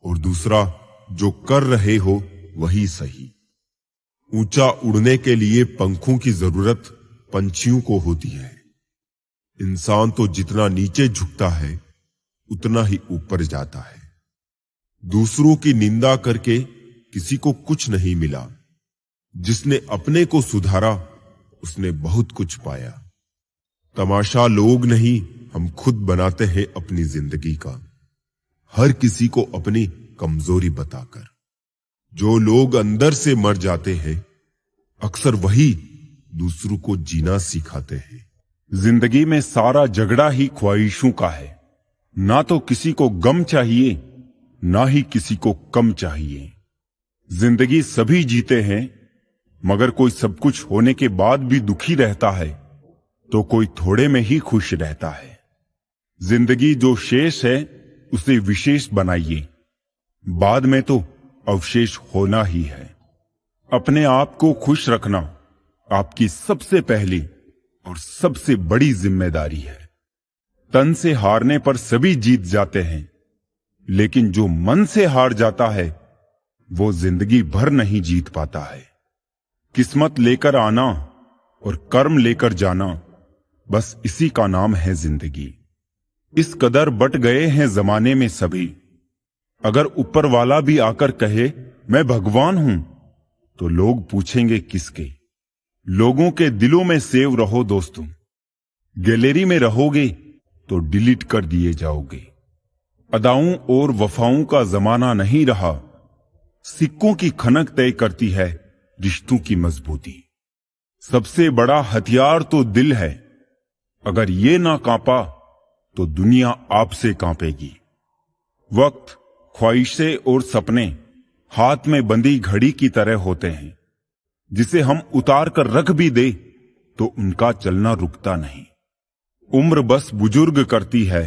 और दूसरा, जो कर रहे हो वही सही। ऊंचा उड़ने के लिए पंखों की जरूरत पंछियों को होती है। इंसान तो जितना नीचे झुकता है उतना ही ऊपर जाता है। दूसरों की निंदा करके किसी को कुछ नहीं मिला। जिसने अपने को सुधारा उसने बहुत कुछ पाया। तमाशा लोग नहीं, हम खुद बनाते हैं अपनी जिंदगी का, हर किसी को अपनी कमजोरी बताकर। जो लोग अंदर से मर जाते हैं, अक्सर वही दूसरों को जीना सिखाते हैं। जिंदगी में सारा झगड़ा ही ख्वाहिशों का है। ना तो किसी को गम चाहिए, ना ही किसी को कम चाहिए। जिंदगी सभी जीते हैं, मगर कोई सब कुछ होने के बाद भी दुखी रहता है, तो कोई थोड़े में ही खुश रहता है। जिंदगी जो शेष है उसे विशेष बनाइए, बाद में तो अवशेष होना ही है। अपने आप को खुश रखना आपकी सबसे पहली और सबसे बड़ी जिम्मेदारी है। तन से हारने पर सभी जीत जाते हैं, लेकिन जो मन से हार जाता है वो जिंदगी भर नहीं जीत पाता है। किस्मत लेकर आना और कर्म लेकर जाना, बस इसी का नाम है जिंदगी। इस कदर बट गए हैं जमाने में सभी, अगर ऊपर वाला भी आकर कहे मैं भगवान हूं, तो लोग पूछेंगे किसके। लोगों के दिलों में सेव रहो दोस्तों, गैलरी में रहोगे तो डिलीट कर दिए जाओगे। अदाओं और वफाओं का जमाना नहीं रहा, सिक्कों की खनक तय करती है रिश्तों की मजबूती। सबसे बड़ा हथियार तो दिल है, अगर ये ना कांपा तो दुनिया आपसे कांपेगी। वक्त, ख्वाहिशें और सपने हाथ में बंधी घड़ी की तरह होते हैं, जिसे हम उतार कर रख भी दे तो उनका चलना रुकता नहीं। उम्र बस बुजुर्ग करती है,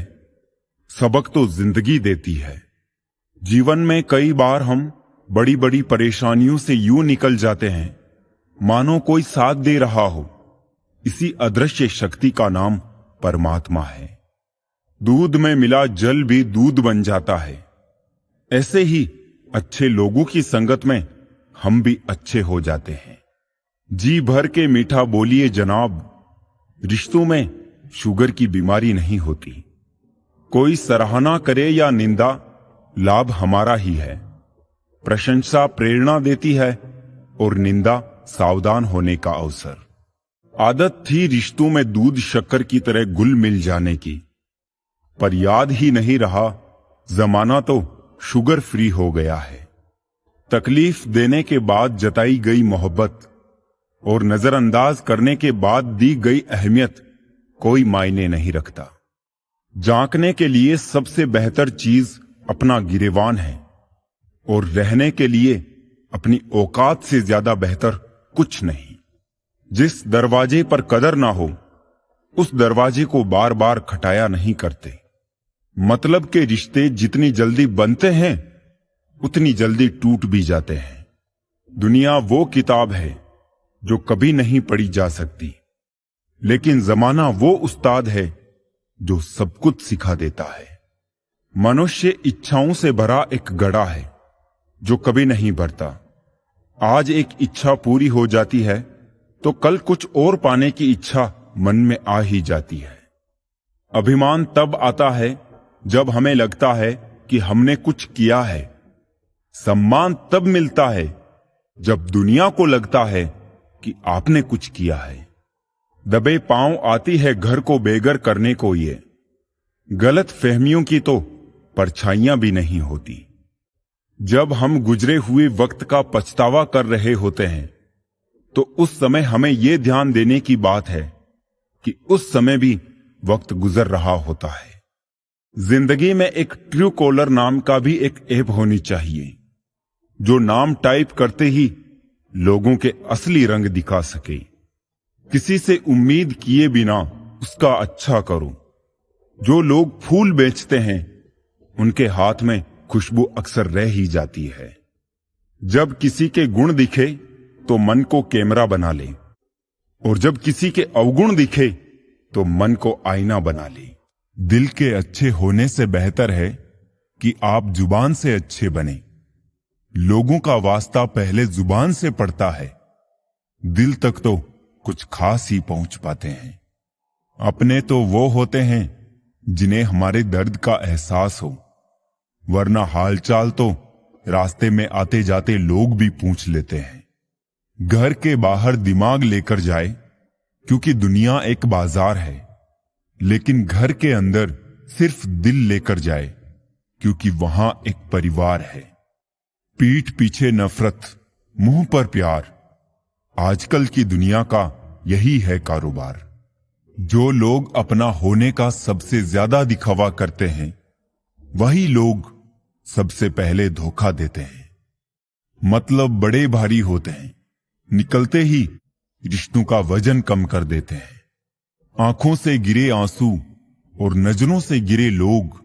सबक तो जिंदगी देती है। जीवन में कई बार हम बड़ी बड़ी परेशानियों से यूं निकल जाते हैं मानो कोई साथ दे रहा हो। इसी अदृश्य शक्ति का नाम परमात्मा है। दूध में मिला जल भी दूध बन जाता है। ऐसे ही अच्छे लोगों की संगत में हम भी अच्छे हो जाते हैं। जी भर के मीठा बोलिए जनाब, रिश्तों में शुगर की बीमारी नहीं होती। कोई सराहना करे या निंदा, लाभ हमारा ही है। प्रशंसा प्रेरणा देती है और निंदा सावधान होने का अवसर। आदत थी रिश्तों में दूध शक्कर की तरह घुल मिल जाने की, पर याद ही नहीं रहा जमाना तो शुगर फ्री हो गया है। तकलीफ देने के बाद जताई गई मोहब्बत और नजरअंदाज करने के बाद दी गई अहमियत कोई मायने नहीं रखता। जांकने के लिए सबसे बेहतर चीज अपना गिरेवान है और रहने के लिए अपनी औकात से ज्यादा बेहतर कुछ नहीं। जिस दरवाजे पर कदर ना हो उस दरवाजे को बार बार खटाया नहीं करते। मतलब के रिश्ते जितनी जल्दी बनते हैं उतनी जल्दी टूट भी जाते हैं। दुनिया वो किताब है जो कभी नहीं पढ़ी जा सकती, लेकिन जमाना वो उस्ताद है जो सब कुछ सिखा देता है। मनुष्य इच्छाओं से भरा एक घड़ा है जो कभी नहीं भरता। आज एक इच्छा पूरी हो जाती है तो कल कुछ और पाने की इच्छा मन में आ ही जाती है। अभिमान तब आता है जब हमें लगता है कि हमने कुछ किया है। सम्मान तब मिलता है जब दुनिया को लगता है कि आपने कुछ किया है। दबे पांव आती है घर को बेघर करने को ये। गलत फहमियों की तो परछाइयां भी नहीं होती। जब हम गुजरे हुए वक्त का पछतावा कर रहे होते हैं तो उस समय हमें यह ध्यान देने की बात है कि उस समय भी वक्त गुजर रहा होता है। जिंदगी में एक ट्रू कॉलर नाम का भी एक ऐप होनी चाहिए जो नाम टाइप करते ही लोगों के असली रंग दिखा सके। किसी से उम्मीद किए बिना उसका अच्छा करो। जो लोग फूल बेचते हैं उनके हाथ में खुशबू अक्सर रह ही जाती है। जब किसी के गुण दिखे तो मन को कैमरा बना ले और जब किसी के अवगुण दिखे तो मन को आईना बना ले। दिल के अच्छे होने से बेहतर है कि आप जुबान से अच्छे बने। लोगों का वास्ता पहले जुबान से पड़ता है, दिल तक तो कुछ खास ही पहुंच पाते हैं। अपने तो वो होते हैं जिन्हें हमारे दर्द का एहसास हो, वरना हालचाल तो रास्ते में आते जाते लोग भी पूछ लेते हैं। घर के बाहर दिमाग लेकर जाए क्योंकि दुनिया एक बाजार है, लेकिन घर के अंदर सिर्फ दिल लेकर जाए क्योंकि वहां एक परिवार है। पीठ पीछे नफरत, मुंह पर प्यार, आजकल की दुनिया का यही है कारोबार। जो लोग अपना होने का सबसे ज्यादा दिखावा करते हैं वही लोग सबसे पहले धोखा देते हैं। मतलब बड़े भारी होते हैं, निकलते ही रिश्तों का वजन कम कर देते हैं। आंखों से गिरे आंसू और नजरों से गिरे लोग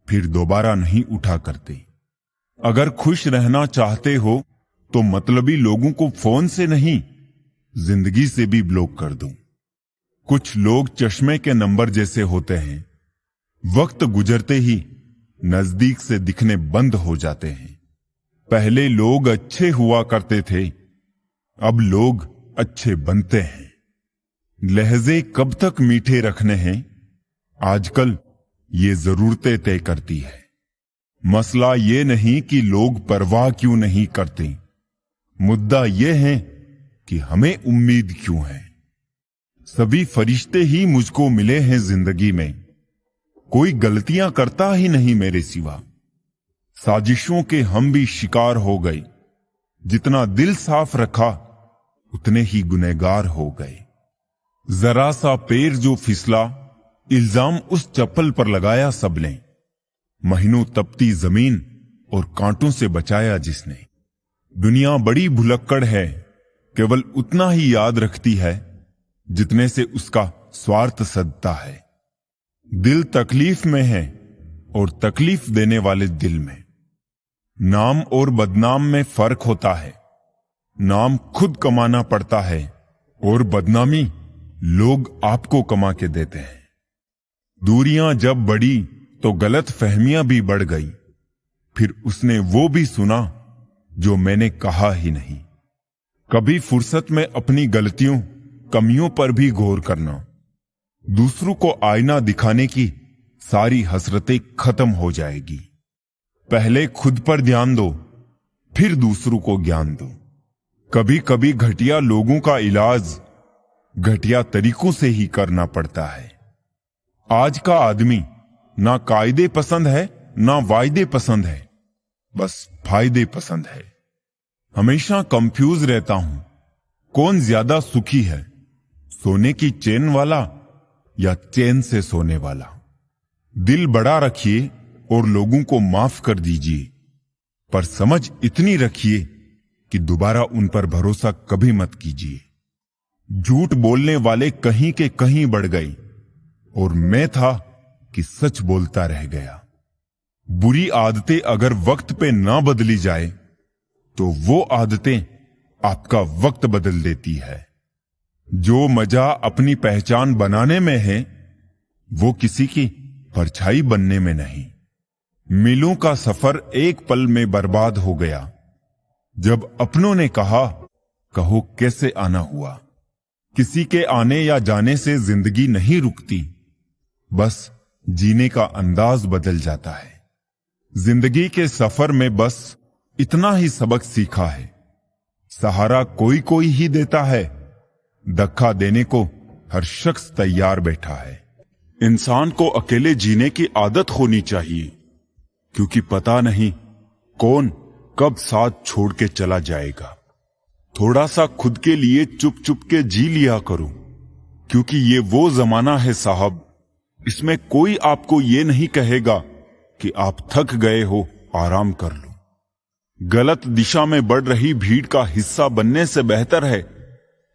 फिर दोबारा नहीं उठा करते। अगर खुश रहना चाहते हो तो मतलबी लोगों को फोन से नहीं जिंदगी से भी ब्लॉक कर दो। कुछ लोग चश्मे के नंबर जैसे होते हैं, वक्त गुजरते ही नजदीक से दिखने बंद हो जाते हैं। पहले लोग अच्छे हुआ करते थे, अब लोग अच्छे बनते हैं। लहजे कब तक मीठे रखने हैं, आजकल ये जरूरतें तय करती है। मसला ये नहीं कि लोग परवाह क्यों नहीं करते, मुद्दा ये है कि हमें उम्मीद क्यों है। सभी फरिश्ते ही मुझको मिले हैं जिंदगी में, कोई गलतियां करता ही नहीं मेरे सिवा। साजिशों के हम भी शिकार हो गए, जितना दिल साफ रखा उतने ही गुनहगार हो गए। जरा सा पैर जो फिसला, इल्जाम उस चप्पल पर लगाया सबने। महीनों तपती जमीन और कांटों से बचाया जिसने। दुनिया बड़ी भुलक्कड़ है, केवल उतना ही याद रखती है जितने से उसका स्वार्थ सदता है। दिल तकलीफ में है और तकलीफ देने वाले दिल में। नाम और बदनाम में फर्क होता है। नाम खुद कमाना पड़ता है और बदनामी लोग आपको कमा के देते हैं। दूरियां जब बढ़ी तो गलत फहमियां भी बढ़ गई, फिर उसने वो भी सुना जो मैंने कहा ही नहीं। कभी फुर्सत में अपनी गलतियों कमियों पर भी गौर करना। दूसरों को आईना दिखाने की सारी हसरतें खत्म हो जाएगी। पहले खुद पर ध्यान दो, फिर दूसरों को ज्ञान दो। कभी कभी घटिया लोगों का इलाज घटिया तरीकों से ही करना पड़ता है। आज का आदमी ना कायदे पसंद है ना वायदे पसंद है, बस फायदे पसंद है। हमेशा कंफ्यूज रहता हूं, कौन ज्यादा सुखी है, सोने की चेन वाला या चैन से सोने वाला। दिल बड़ा रखिए और लोगों को माफ कर दीजिए, पर समझ इतनी रखिए कि दोबारा उन पर भरोसा कभी मत कीजिए। झूठ बोलने वाले कहीं के कहीं बढ़ गए और मैं था कि सच बोलता रह गया। बुरी आदतें अगर वक्त पे ना बदली जाए तो वो आदतें आपका वक्त बदल देती है। जो मजा अपनी पहचान बनाने में है वो किसी की परछाई बनने में नहीं। मीलों का सफर एक पल में बर्बाद हो गया जब अपनों ने कहा, कहो कैसे आना हुआ। किसी के आने या जाने से जिंदगी नहीं रुकती, बस जीने का अंदाज बदल जाता है। जिंदगी के सफर में बस इतना ही सबक सीखा है, सहारा कोई कोई ही देता है, धक्का देने को हर शख्स तैयार बैठा है। इंसान को अकेले जीने की आदत होनी चाहिए, क्योंकि पता नहीं कौन कब साथ छोड़ के चला जाएगा। थोड़ा सा खुद के लिए चुप चुप के जी लिया करो, क्योंकि ये वो जमाना है साहब, इसमें कोई आपको ये नहीं कहेगा कि आप थक गए हो, आराम कर लो। गलत दिशा में बढ़ रही भीड़ का हिस्सा बनने से बेहतर है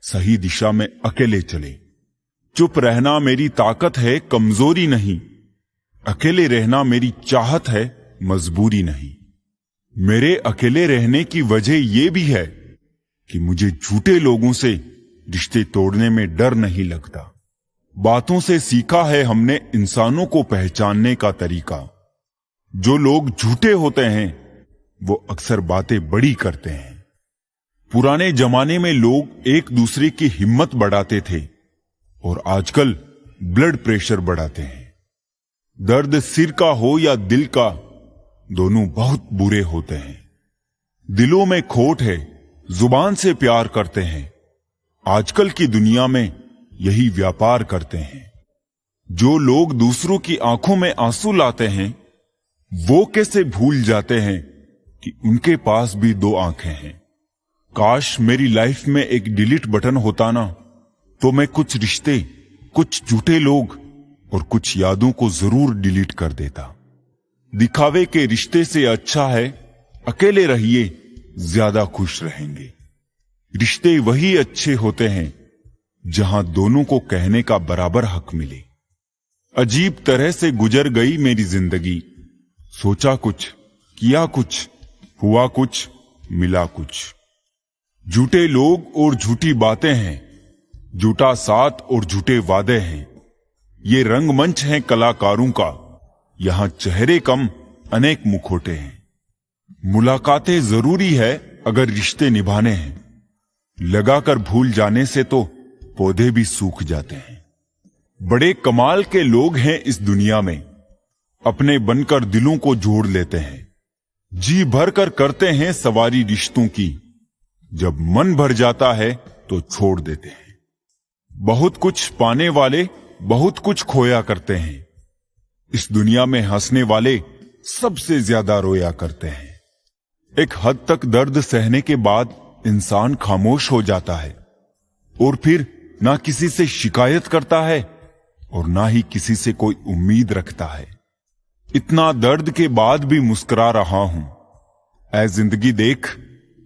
सही दिशा में अकेले चले। चुप रहना मेरी ताकत है, कमजोरी नहीं। अकेले रहना मेरी चाहत है, मजबूरी नहीं। मेरे अकेले रहने की वजह यह भी है कि मुझे झूठे लोगों से रिश्ते तोड़ने में डर नहीं लगता। बातों से सीखा है हमने इंसानों को पहचानने का तरीका। जो लोग झूठे होते हैं वो अक्सर बातें बड़ी करते हैं। पुराने जमाने में लोग एक दूसरे की हिम्मत बढ़ाते थे और आजकल ब्लड प्रेशर बढ़ाते हैं। दर्द सिर का हो या दिल का, दोनों बहुत बुरे होते हैं। दिलों में खोट है, जुबान से प्यार करते हैं। आजकल की दुनिया में यही व्यापार करते हैं। जो लोग दूसरों की आंखों में आंसू लाते हैं वो कैसे भूल जाते हैं कि उनके पास भी दो आंखें हैं। काश मेरी लाइफ में एक डिलीट बटन होता ना, तो मैं कुछ रिश्ते, कुछ झूठे लोग और कुछ यादों को जरूर डिलीट कर देता। दिखावे के रिश्ते से अच्छा है अकेले रहिए, ज्यादा खुश रहेंगे। रिश्ते वही अच्छे होते हैं जहां दोनों को कहने का बराबर हक मिले। अजीब तरह से गुजर गई मेरी जिंदगी, सोचा कुछ, किया कुछ, हुआ कुछ, मिला कुछ। झूठे लोग और झूठी बातें हैं, झूठा साथ और झूठे वादे हैं। ये रंगमंच है कलाकारों का, यहां चेहरे कम अनेक मुखौटे हैं। मुलाकातें जरूरी है अगर रिश्ते निभाने हैं, लगाकर भूल जाने से तो पौधे भी सूख जाते हैं। बड़े कमाल के लोग हैं इस दुनिया में, अपने बनकर दिलों को जोड़ लेते हैं। जी भर कर करते हैं सवारी रिश्तों की, जब मन भर जाता है तो छोड़ देते हैं। बहुत कुछ पाने वाले बहुत कुछ खोया करते हैं। इस दुनिया में हंसने वाले सबसे ज्यादा रोया करते हैं। एक हद तक दर्द सहने के बाद इंसान खामोश हो जाता है और फिर ना किसी से शिकायत करता है और ना ही किसी से कोई उम्मीद रखता है। इतना दर्द के बाद भी मुस्कुरा रहा हूं। ऐ जिंदगी देख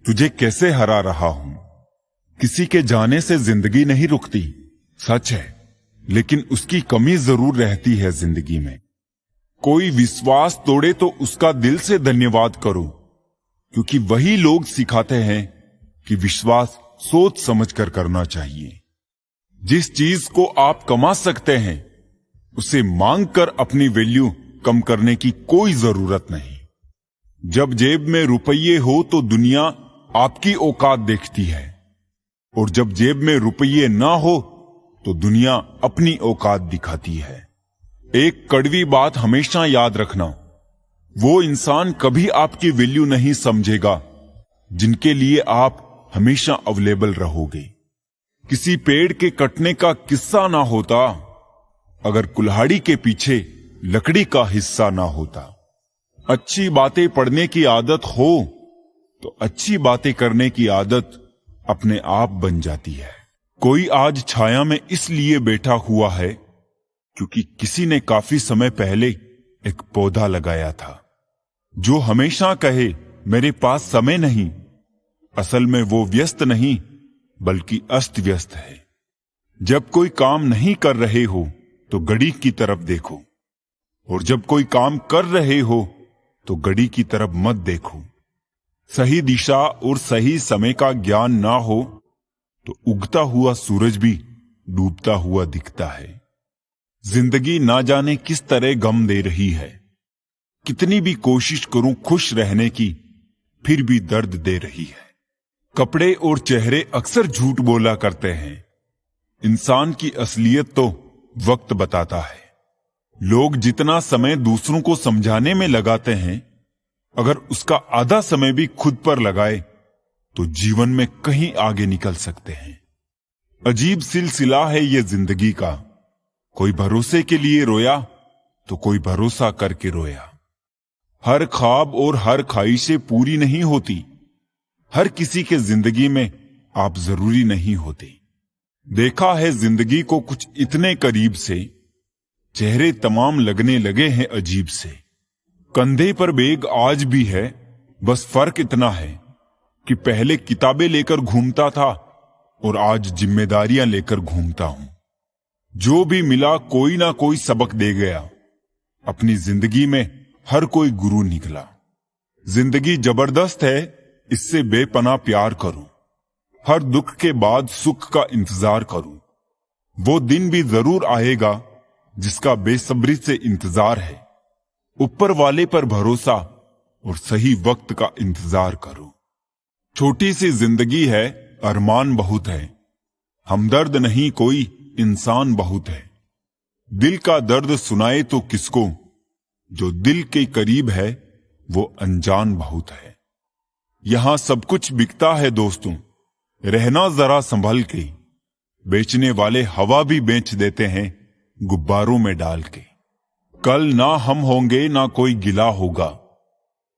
तुझे कैसे हरा रहा हूं। किसी के जाने से जिंदगी नहीं रुकती, सच है, लेकिन उसकी कमी जरूर रहती है जिंदगी में। कोई विश्वास तोड़े तो उसका दिल से धन्यवाद करो, क्योंकि वही लोग सिखाते हैं कि विश्वास सोच समझकर करना चाहिए। जिस चीज को आप कमा सकते हैं उसे मांग कर अपनी वैल्यू कम करने की कोई जरूरत नहीं। जब जेब में रुपये हो तो दुनिया आपकी औकात देखती है, और जब जेब में रुपये ना हो तो दुनिया अपनी औकात दिखाती है। एक कड़वी बात हमेशा याद रखना, वो इंसान कभी आपकी वैल्यू नहीं समझेगा जिनके लिए आप हमेशा अवेलेबल रहोगे। किसी पेड़ के कटने का किस्सा ना होता अगर कुल्हाड़ी के पीछे लकड़ी का हिस्सा ना होता। अच्छी बातें पढ़ने की आदत हो तो अच्छी बातें करने की आदत अपने आप बन जाती है। कोई आज छाया में इसलिए बैठा हुआ है क्योंकि किसी ने काफी समय पहले एक पौधा लगाया था। जो हमेशा कहे मेरे पास समय नहीं, असल में वो व्यस्त नहीं बल्कि अस्त व्यस्त है। जब कोई काम नहीं कर रहे हो तो घड़ी की तरफ देखो, और जब कोई काम कर रहे हो तो घड़ी की तरफ मत देखो। सही दिशा और सही समय का ज्ञान ना हो तो उगता हुआ सूरज भी डूबता हुआ दिखता है। जिंदगी ना जाने किस तरह गम दे रही है। कितनी भी कोशिश करूं खुश रहने की, फिर भी दर्द दे रही है। कपड़े और चेहरे अक्सर झूठ बोला करते हैं। इंसान की असलियत तो वक्त बताता है। लोग जितना समय दूसरों को समझाने में लगाते हैं, अगर उसका आधा समय भी खुद पर लगाए तो जीवन में कहीं आगे निकल सकते हैं। अजीब सिलसिला है ये जिंदगी का। कोई भरोसे के लिए रोया तो कोई भरोसा करके रोया। हर ख्वाब और हर ख्वाहिशें पूरी नहीं होती। हर किसी के जिंदगी में आप जरूरी नहीं होते। देखा है जिंदगी को कुछ इतने करीब से, चेहरे तमाम लगने लगे हैं अजीब से। कंधे पर बैग आज भी है, बस फर्क इतना है कि पहले किताबें लेकर घूमता था और आज जिम्मेदारियां लेकर घूमता हूं। जो भी मिला कोई ना कोई सबक दे गया। अपनी जिंदगी में हर कोई गुरु निकला। जिंदगी जबरदस्त है, इससे बेपनाह प्यार करो। हर दुख के बाद सुख का इंतजार करो। वो दिन भी जरूर आएगा जिसका बेसब्री से इंतजार है। ऊपर वाले पर भरोसा और सही वक्त का इंतजार करो। छोटी सी जिंदगी है, अरमान बहुत है। हमदर्द नहीं कोई, इंसान बहुत है। दिल का दर्द सुनाए तो किसको, जो दिल के करीब है वो अनजान बहुत है। यहां सब कुछ बिकता है दोस्तों, रहना जरा संभल के। बेचने वाले हवा भी बेच देते हैं गुब्बारों में डाल के। कल ना हम होंगे ना कोई गिला होगा,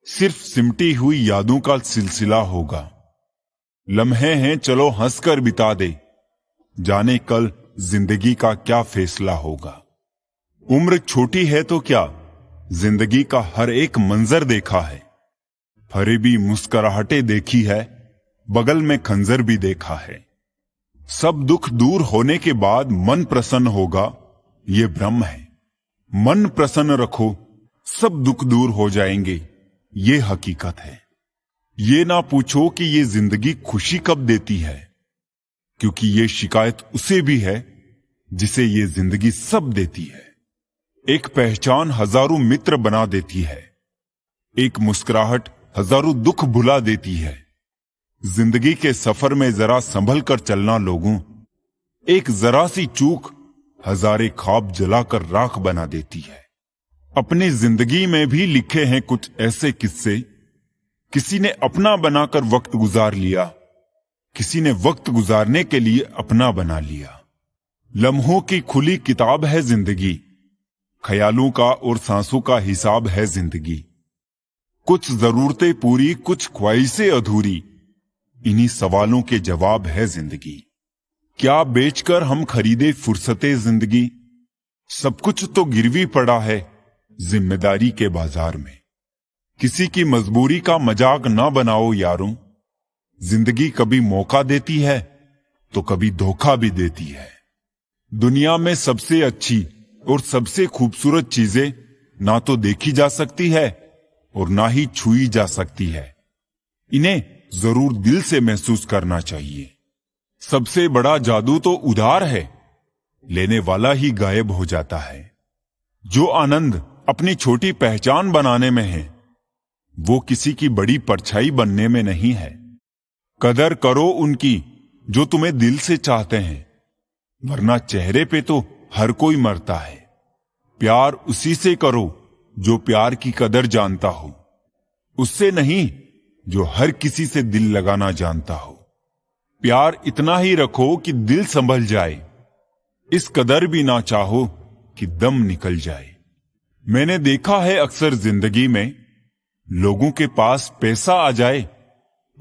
सिर्फ सिमटी हुई यादों का सिलसिला होगा। लम्हे हैं चलो हंसकर बिता दे, जाने कल जिंदगी का क्या फैसला होगा। उम्र छोटी है तो क्या, जिंदगी का हर एक मंजर देखा है। फरेबी मुस्कुराहटें देखी है, बगल में खंजर भी देखा है। सब दुख दूर होने के बाद मन प्रसन्न होगा, ये भ्रम है। मन प्रसन्न रखो, सब दुख दूर हो जाएंगे, ये हकीकत है। ये ना पूछो कि ये जिंदगी खुशी कब देती है, क्योंकि ये शिकायत उसे भी है जिसे ये जिंदगी सब देती है। एक पहचान हजारों मित्र बना देती है, एक मुस्कुराहट हजारों दुख भुला देती है। जिंदगी के सफर में जरा संभल कर चलना लोगों, एक जरा सी चूक हजारे ख्वाब जलाकर राख बना देती है। अपनी जिंदगी में भी लिखे हैं कुछ ऐसे किस्से, किसी ने अपना बनाकर वक्त गुजार लिया, किसी ने वक्त गुजारने के लिए अपना बना लिया। लम्हों की खुली किताब है जिंदगी, ख्यालों का और सांसों का हिसाब है जिंदगी। कुछ जरूरतें पूरी, कुछ ख्वाहिशें अधूरी, इन्हीं सवालों के जवाब है जिंदगी। क्या बेचकर हम खरीदे फुर्सते जिंदगी, सब कुछ तो गिरवी पड़ा है जिम्मेदारी के बाजार में। किसी की मजबूरी का मजाक ना बनाओ यारों, जिंदगी कभी मौका देती है तो कभी धोखा भी देती है। दुनिया में सबसे अच्छी और सबसे खूबसूरत चीजें ना तो देखी जा सकती है और ना ही छुई जा सकती है। इन्हें जरूर दिल से महसूस करना चाहिए। सबसे बड़ा जादू तो उधार है, लेने वाला ही गायब हो जाता है। जो आनंद अपनी छोटी पहचान बनाने में है, वो किसी की बड़ी परछाई बनने में नहीं है। कदर करो उनकी जो तुम्हें दिल से चाहते हैं, वरना चेहरे पे तो हर कोई मरता है। प्यार उसी से करो जो प्यार की कदर जानता हो, उससे नहीं जो हर किसी से दिल लगाना जानता हो। प्यार इतना ही रखो कि दिल संभल जाए, इस कदर भी ना चाहो कि दम निकल जाए। मैंने देखा है अक्सर जिंदगी में, लोगों के पास पैसा आ जाए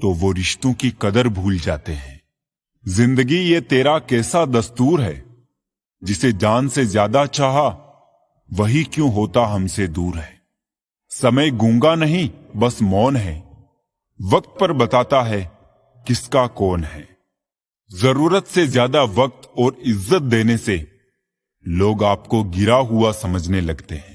तो वो रिश्तों की कदर भूल जाते हैं। जिंदगी ये तेरा कैसा दस्तूर है, जिसे जान से ज्यादा चाहा वही क्यों होता हमसे दूर है। समय गूंगा नहीं बस मौन है, वक्त पर बताता है किसका कौन है। जरूरत से ज्यादा वक्त और इज्जत देने से लोग आपको गिरा हुआ समझने लगते हैं।